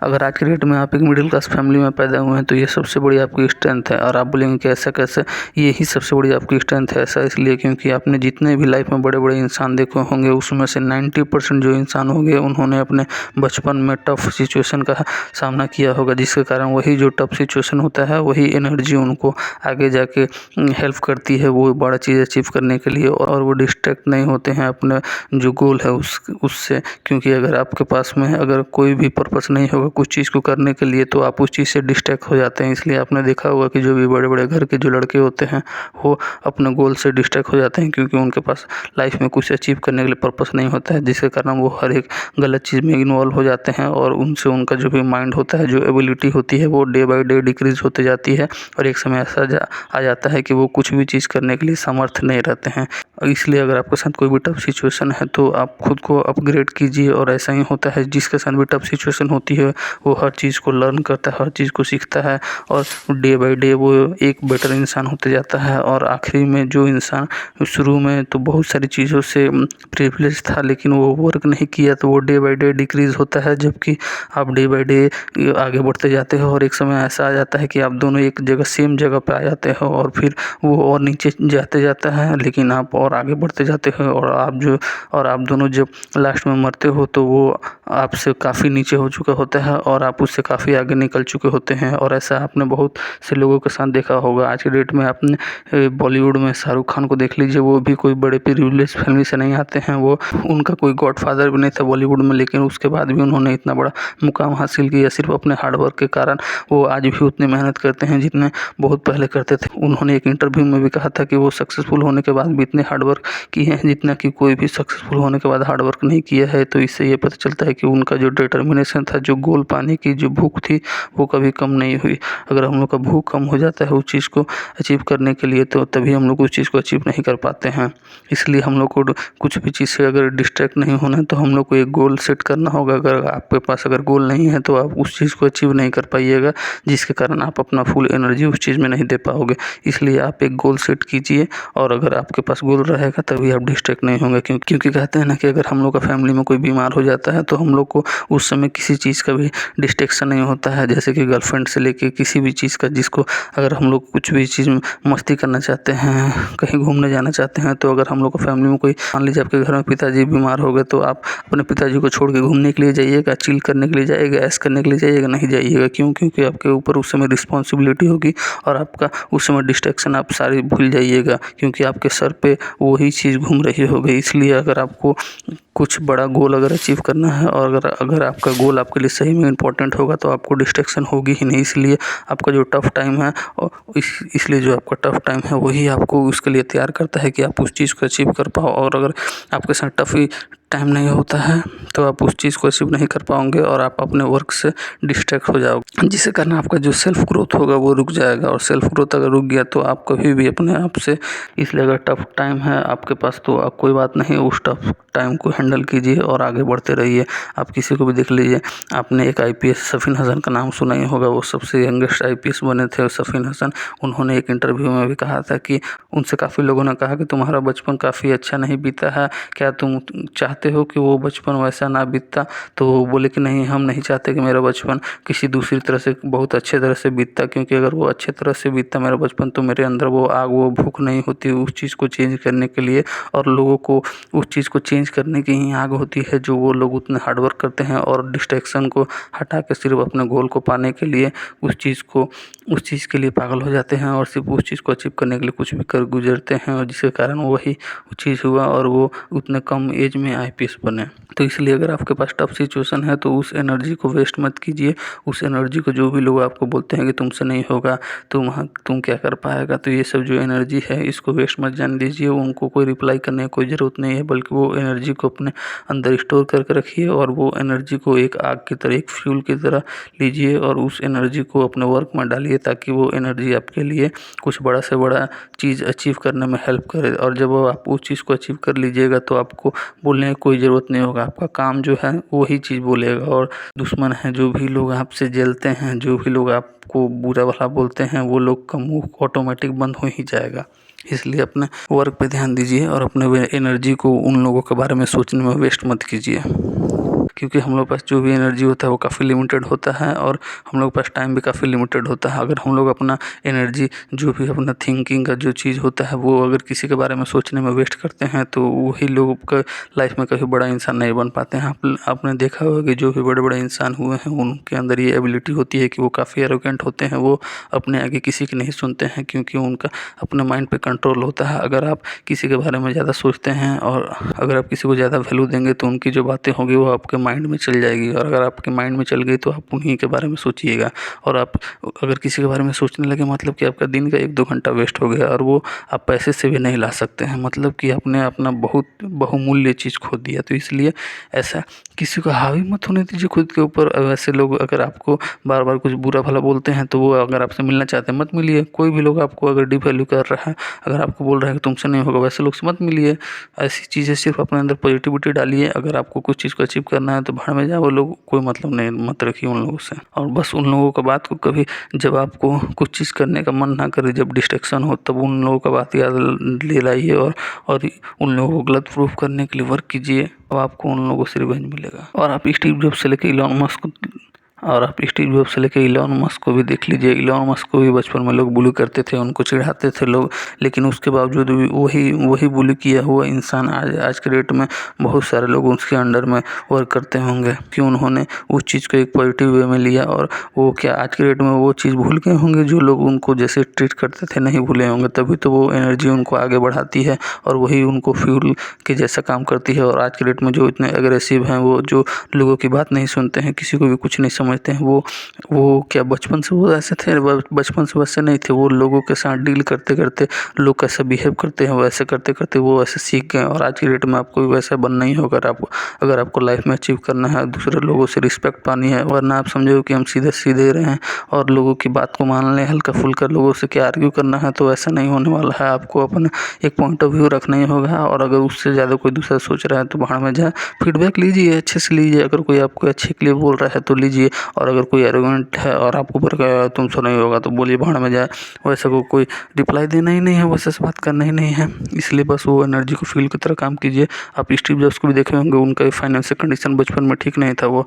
अगर आज के डेट में आप एक मिडिल क्लास फैमिली में पैदा हुए हैं तो ये सबसे बड़ी आपकी स्ट्रेंथ है। और आप बोलेंगे कि ऐसा कैसे, यही सबसे बड़ी आपकी स्ट्रेंथ है। ऐसा इसलिए क्योंकि आपने जितने भी लाइफ में बड़े बड़े इंसान देखे होंगे उसमें से 90% जो इंसान होंगे उन्होंने अपने बचपन में टफ सिचुएशन का सामना किया होगा, जिसके कारण वही जो टफ सिचुएशन होता है वही एनर्जी उनको आगे जाके हेल्प करती है वो बड़ा चीज़ अचीव करने के लिए, और वो डिस्ट्रैक्ट नहीं होते हैं अपने जो गोल है उससे। क्योंकि अगर आपके पास में अगर कोई भी पर्पस नहीं होगा कुछ चीज़ को करने के लिए तो आप उस चीज़ से डिस्ट्रैक्ट हो जाते हैं। इसलिए आपने देखा होगा कि जो भी बड़े बड़े घर के जो लड़के होते हैं वो अपने गोल से डिस्ट्रैक्ट हो जाते हैं, क्योंकि उनके पास लाइफ में कुछ अचीव करने के लिए पर्पस नहीं होता है, जिसके कारण वो हर एक गलत चीज़ में इन्वॉल्व हो जाते हैं और उनसे उनका जो भी माइंड होता है, जो एबिलिटी होती है वो डे बाय डे डिक्रीज होते जाती है। और एक समय ऐसा आ जाता है कि वो कुछ भी चीज़ करने के लिए समर्थ नहीं रहते हैं। इसलिए अगर आपके साथ कोई भी टफ सिचुएशन है तो आप खुद को अपग्रेड कीजिए। और ऐसा ही होता है, जिसके साथ भी टफ सिचुएशन होती है वो हर चीज़ को लर्न करता है, हर चीज़ को सीखता है और डे बाय डे वो एक बेटर इंसान होते जाता है। और आखिरी में जो इंसान शुरू में तो बहुत सारी चीज़ों से प्रिविलेज था लेकिन वो वर्क नहीं किया तो वो डे बाय डे डिक्रीज़ होता है, जबकि आप डे बाय डे आगे बढ़ते जाते हो और एक समय ऐसा आ जाता है कि आप दोनों एक जगह सेम जगह पे आ जाते हो और फिर वो और नीचे जाते जाता है लेकिन आप और आगे बढ़ते जाते हो। और आप दोनों जब लास्ट में मरते हो तो वो आपसे काफ़ी नीचे हो चुका होता है और आप उससे काफ़ी आगे निकल चुके होते हैं। और ऐसा आपने बहुत से लोगों के साथ देखा होगा। आज के डेट में आपने बॉलीवुड में शाहरुख खान को देख लीजिए, वो भी कोई बड़े प्रिविलेज फैमिली से नहीं आते हैं, वो उनका कोई गॉडफादर भी नहीं था बॉलीवुड में, लेकिन उसके बाद भी उन्होंने इतना बड़ा मुकाम हासिल किया सिर्फ अपने हार्डवर्क के कारण। वो आज भी उतनी मेहनत करते हैं जितने बहुत पहले करते थे। उन्होंने एक इंटरव्यू में भी कहा था कि वो सक्सेसफुल होने के बाद भी इतने हार्डवर्क किए हैं जितना कि कोई भी सक्सेसफुल होने के बाद हार्डवर्क नहीं किया है। तो इससे ये पता चलता है कि उनका जो डिटर्मिनेशन था, जो गोल पाने की जो भूख थी वो कभी कम नहीं हुई। अगर हम लोग का भूख कम हो जाता है उस चीज़ को अचीव करने के लिए तो तभी हम लोग उस चीज़ को अचीव नहीं कर पाते हैं। इसलिए हम लोग को कुछ भी चीज़ से अगर डिस्ट्रैक्ट नहीं होना है तो हम लोग को एक गोल सेट करना होगा। अगर आपके पास अगर गोल नहीं है तो आप उस चीज़ को अचीव नहीं कर पाइएगा, जिसके कारण आप अपना फुल एनर्जी उस चीज़ में नहीं दे पाओगे। इसलिए आप एक गोल सेट कीजिए और अगर आपके पास गोल रहेगा तभी आप डिस्ट्रैक्ट नहीं होंगे। क्योंकि कहते हैं ना कि अगर हम लोग का फैमिली में कोई बीमार हो जाता है तो हम लोग को उस समय किसी चीज़ का भी डिस्ट्रैक्शन नहीं होता है, जैसे कि गर्लफ्रेंड से लेके किसी भी चीज़ का, जिसको अगर हम लोग कुछ भी चीज़ में मस्ती करना चाहते हैं, कहीं घूमने जाना चाहते हैं, तो अगर हम लोग को फैमिली में कोई, मान लीजिए आपके घर में पिताजी बीमार हो गए तो आप अपने पिताजी को छोड़ के घूमने के लिए जाइएगा, चिल करने के लिए जाइएगा, ऐश करने के लिए जाइएगा? नहीं जाइएगा। क्यों? क्योंकि आपके ऊपर उस समय रिस्पॉन्सिबिलिटी होगी और आपका उस समय डिस्ट्रैक्शन आप सारी भूल जाइएगा, क्योंकि आपके सर पे वही चीज़ घूम रही होगी। इसलिए अगर आपको कुछ बड़ा गोल अगर अचीव करना है और अगर आपका गोल आपके लिए सही में इम्पोर्टेंट होगा तो आपको डिस्ट्रैक्शन होगी ही नहीं। इसलिए आपका जो टफ टाइम है और इसलिए जो आपका टफ टाइम है वही आपको उसके लिए तैयार करता है कि आप उस चीज़ को अचीव कर पाओ। और अगर आपके साथ टफ टाइम नहीं होता है तो आप उस चीज़ को अचीव नहीं कर पाओगे और आप अपने वर्क से डिस्ट्रैक्ट हो जाओगे, जिससे कारण आपका जो सेल्फ ग्रोथ होगा वो रुक जाएगा। और सेल्फ ग्रोथ अगर रुक गया तो आप कभी भी अपने आप से, इसलिए अगर टफ टाइम है आपके पास तो आप कोई बात नहीं, उस टफ टाइम को हैंडल कीजिए और आगे बढ़ते रहिए। आप किसी को भी देख लीजिए, आपने एक आईपीएस सफ़ीन हसन का नाम सुना ही होगा, वो सबसे यंगेस्ट आईपीएस बने थे सफ़ीन हसन। उन्होंने एक इंटरव्यू में भी कहा था कि उनसे काफ़ी लोगों ने कहा कि तुम्हारा बचपन काफ़ी अच्छा नहीं बीता है, क्या तुम चाहते हो कि वो बचपन वैसा ना बीतता? तो वो बोले कि नहीं, हम नहीं चाहते कि मेरा बचपन किसी दूसरी तरह से बहुत अच्छे तरह से बीतता, क्योंकि अगर वो अच्छे तरह से बीतता मेरा बचपन तो मेरे अंदर वो आग वो भूख नहीं होती उस चीज़ को चेंज करने के लिए। और लोगों को उस चीज़ को चेंज करने की ही आग होती है जो वो लोग उतने हार्डवर्क करते हैं और डिस्ट्रैक्शन को हटा के सिर्फ अपने गोल को पाने के लिए उस चीज़ के लिए पागल हो जाते हैं और सिर्फ उस चीज़ को अचीव करने के लिए कुछ भी कर गुजरते हैं, और जिसके कारण वही चीज़ हुआ और वो उतने कम एज में आईपीएस बने। तो इसलिए अगर आपके पास टफ सिचुएशन है तो उस एनर्जी को वेस्ट मत कीजिए। उस एनर्जी को, जो भी लोग आपको बोलते हैं कि तुमसे नहीं होगा, तुम क्या कर पाएगा, तो ये सब जो एनर्जी है इसको वेस्ट मत जाने दीजिए। उनको कोई रिप्लाई करने की कोई ज़रूरत नहीं है, बल्कि वो एनर्जी को अपने अंदर स्टोर करके रखिए और वो एनर्जी को एक आग की तरह, एक फ्यूल की तरह लीजिए और उस एनर्जी को अपने वर्क में डालिए, ताकि वो एनर्जी आपके लिए कुछ बड़ा से बड़ा चीज़ अचीव करने में हेल्प करे। और जब आप उस चीज़ को अचीव कर लीजिएगा तो आपको बोलने की कोई ज़रूरत नहीं होगा, आपका काम जो है वही चीज़ बोलेगा। और दुश्मन हैं, जो भी लोग आपसे जलते हैं, जो भी लोग आपको बुरा भला बोलते हैं, वो लोग का मुँह ऑटोमेटिक बंद हो ही जाएगा। इसलिए अपने वर्क पे ध्यान दीजिए और अपने एनर्जी को उन लोगों के बारे में सोचने में वेस्ट मत कीजिए। क्योंकि हम लोग के पास जो भी एनर्जी होता है वो काफ़ी लिमिटेड होता है और हम लोग के पास टाइम भी काफ़ी लिमिटेड होता है। अगर हम लोग अपना एनर्जी जो भी अपना थिंकिंग का जो चीज़ होता है वो अगर किसी के बारे में सोचने में वेस्ट करते हैं तो वही लोग का लाइफ में कभी बड़ा इंसान नहीं बन पाते हैं। आपने देखा होगा कि जो भी बड़े बड़े इंसान हुए हैं उनके अंदर ये एबिलिटी होती है कि वो काफ़ी एरोगेंट होते हैं, वो अपने आगे किसी की नहीं सुनते हैं क्योंकि उनका अपने माइंड पे कंट्रोल होता है। अगर आप किसी के बारे में ज़्यादा सोचते हैं और अगर आप किसी को ज़्यादा वैल्यू देंगे तो उनकी जो बातें होंगी वो आपके माइंड में चल जाएगी और अगर आपके माइंड में चल गई तो आप उन्हीं के बारे में सोचिएगा। और आप अगर किसी के बारे में सोचने लगे मतलब कि आपका दिन का 1-2 घंटा वेस्ट हो गया और वो आप पैसे से भी नहीं ला सकते हैं, मतलब कि आपने अपना बहुत बहुमूल्य चीज़ खो दिया। तो इसलिए ऐसा किसी को हावी मत होने दीजिए खुद के ऊपर। वैसे लोग अगर आपको बार बार कुछ बुरा भला बोलते हैं तो वो अगर आपसे मिलना चाहते हैं मत मिलिए। कोई भी लोग आपको अगर डिवैल्यू कर रहा है, अगर आपको बोल रहा है कि तुमसे नहीं होगा, वैसे लोग से मत मिलिए। ऐसी चीज़ें सिर्फ अपने अंदर पॉजिटिविटी डालिए। अगर आपको कुछ चीज़ को अचीव करना है तो भाड़ में जाए, वो लोग कोई मतलब नहीं, मत रखिए उन लोगों से। और बस उन लोगों का बात को कभी जब आपको कुछ चीज़ करने का मन ना करे, जब डिस्ट्रैक्शन हो, तब उन लोगों का बात याद ले लाइए और उन लोगों को गलत प्रूफ करने के लिए वर्क कीजिए। अब आपको उन लोगों से रिवेंज मिलेगा। और आप स्टीव जॉब्स से लेकर इलॉन मस्क को भी देख लीजिए। इलॉन मस्क को भी बचपन में लोग बुली करते थे, उनको चिढ़ाते थे लोग, लेकिन उसके बावजूद भी वही बुली किया हुआ इंसान आज के डेट में बहुत सारे लोग उसके अंडर में वर्क करते होंगे कि उन्होंने उस चीज़ को एक पॉजिटिव वे में लिया। और वो क्या आज के डेट में वो चीज़ भूल गए होंगे जो लोग उनको जैसे ट्रीट करते थे, नहीं भूले होंगे। तभी तो वो एनर्जी उनको आगे बढ़ाती है और वही उनको फ्यूल के जैसा काम करती है। और आज के डेट में जो इतने एग्रेसिव हैं, वो जो लोगों की बात नहीं सुनते हैं, किसी को भी कुछ नहीं समझते हैं, वो क्या बचपन से वो ऐसे थे? बचपन से वैसे नहीं थे। वो लोगों के साथ डील करते करते लोग कैसे बिहेव करते हैं वैसे करते करते वो ऐसे सीख गए। और आज की डेट में आपको भी वैसा बनना ही होगा। अगर आपको लाइफ में अचीव करना है, दूसरे लोगों से रिस्पेक्ट पानी है, वरना आप समझो कि हम सीधे सीधे रहे हैं और लोगों की बात को मान लें, हल्का फुल्का लोगों से क्या आर्ग्यू करना है, तो ऐसा नहीं होने वाला है। आपको अपना एक पॉइंट ऑफ व्यू रखना ही होगा। और अगर उससे ज़्यादा कोई दूसरा सोच रहा है तो भाड़ में जाए। फीडबैक लीजिए, अच्छे से लीजिए। अगर कोई आपको अच्छे के लिए बोल रहा है तो लीजिए। और अगर कोई एरोगेंट है और आपको ऊपर का तुमसे नहीं होगा तो बोलिए, भाड़ में जाए। वैसे को कोई रिप्लाई देना ही नहीं है, वैसे से बात करना ही नहीं है। इसलिए बस वो एनर्जी को फ्यूल की तरह काम कीजिए। आप स्टीव जॉब्स को भी देखे होंगे, उनका फाइनेंशियल कंडीशन बचपन में ठीक नहीं था। वो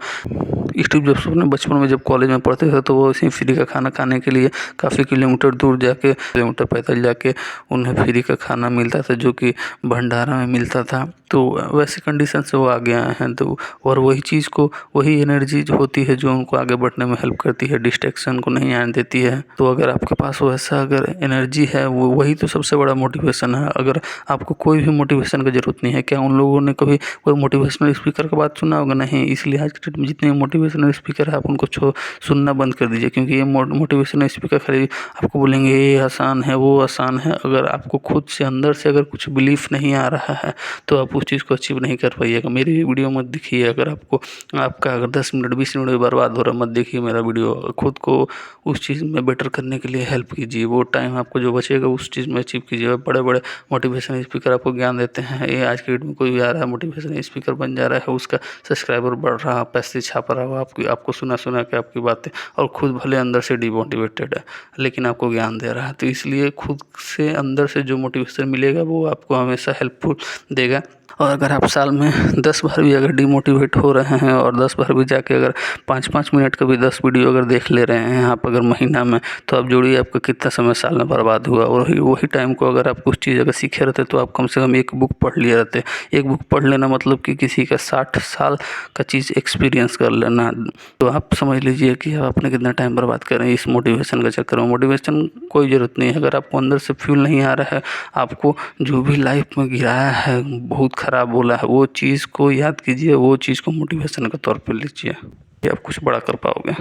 स्टीव जॉब्स अपने बचपन में जब कॉलेज में पढ़ते थे तो वो ऐसे फ्री का खाना खाने के लिए काफ़ी किलोमीटर दूर जाके, किलोमीटर पैदल जाके उन्हें फ्री का खाना मिलता था जो कि भंडारा में मिलता था। तो वैसे कंडीशन से वो आगे आए हैं। तो और वही चीज़ को, वही एनर्जी जो होती है जो उनको आगे बढ़ने में हेल्प करती है, डिस्ट्रैक्शन को नहीं आने देती है। तो अगर आपके पास वैसा अगर एनर्जी है, वो वही तो सबसे बड़ा मोटिवेशन है। अगर आपको कोई भी मोटिवेशन की ज़रूरत नहीं है। क्या उन लोगों ने कभी कोई मोटिवेशनल स्पीकर की बात सुना होगा? नहीं। इसलिए आज के डेट में जितने मोटिवेशनल स्पीकर है आप उनको सुनना बंद कर दीजिए, क्योंकि ये मोटिवेशनल स्पीकर खाली आपको बोलेंगे ये आसान है, वो आसान है। अगर आपको खुद से अंदर से अगर कुछ बिलीफ नहीं आ रहा है तो आप उस चीज़ को अचीव नहीं कर पाइएगा। मेरी वीडियो मत देखिए। अगर आपका अगर 10 मिनट 20 मिनट बर्बाद हो रहा है, मत देखिए मेरा वीडियो। खुद को उस चीज़ में बेटर करने के लिए हेल्प कीजिए। वो टाइम आपको जो बचेगा उस चीज़ में अचीव कीजिए। बड़े बड़े मोटिवेशनल स्पीकर आपको ज्ञान देते हैं, ये आज के डेट में कोई भी आ रहा है मोटिवेशनल स्पीकर बन जा रहा है, उसका सब्सक्राइबर बढ़ रहा है, पैसे छाप रहा हो, आपको सुना के आपकी बातें, और खुद भले अंदर से डिमोटिवेटेड है लेकिन आपको ज्ञान दे रहा है। तो इसलिए खुद से अंदर से जो मोटिवेशन मिलेगा वो आपको हमेशा हेल्पफुल देगा। और अगर आप साल में 10 बार भी अगर डिमोटिवेट हो रहे हैं और 10 बार भी जाके अगर 5-5 मिनट का भी 10 वीडियो अगर देख ले रहे हैं आप अगर महीना में, तो आप जोड़िए आपका कितना समय साल में बर्बाद हुआ। और वही टाइम को अगर आप कुछ चीज़ अगर सीखे रहते तो आप कम से कम एक बुक पढ़ लिए रहते। एक बुक पढ़ लेना मतलब कि किसी का 60 साल का चीज़ एक्सपीरियंस कर लेना। तो आप समझ लीजिए कि आपने कितना टाइम बर्बाद करें इस मोटिवेशन के चक्कर में। मोटिवेशन कोई ज़रूरत नहीं है। अगर आपको अंदर से फ्यूल नहीं आ रहा है, आपको जो भी लाइफ में गिराया है, बहुत ख़राब बोला है, वो चीज़ को याद कीजिए, वो चीज़ को मोटिवेशन के तौर पे लीजिए, आप कुछ बड़ा कर पाओगे।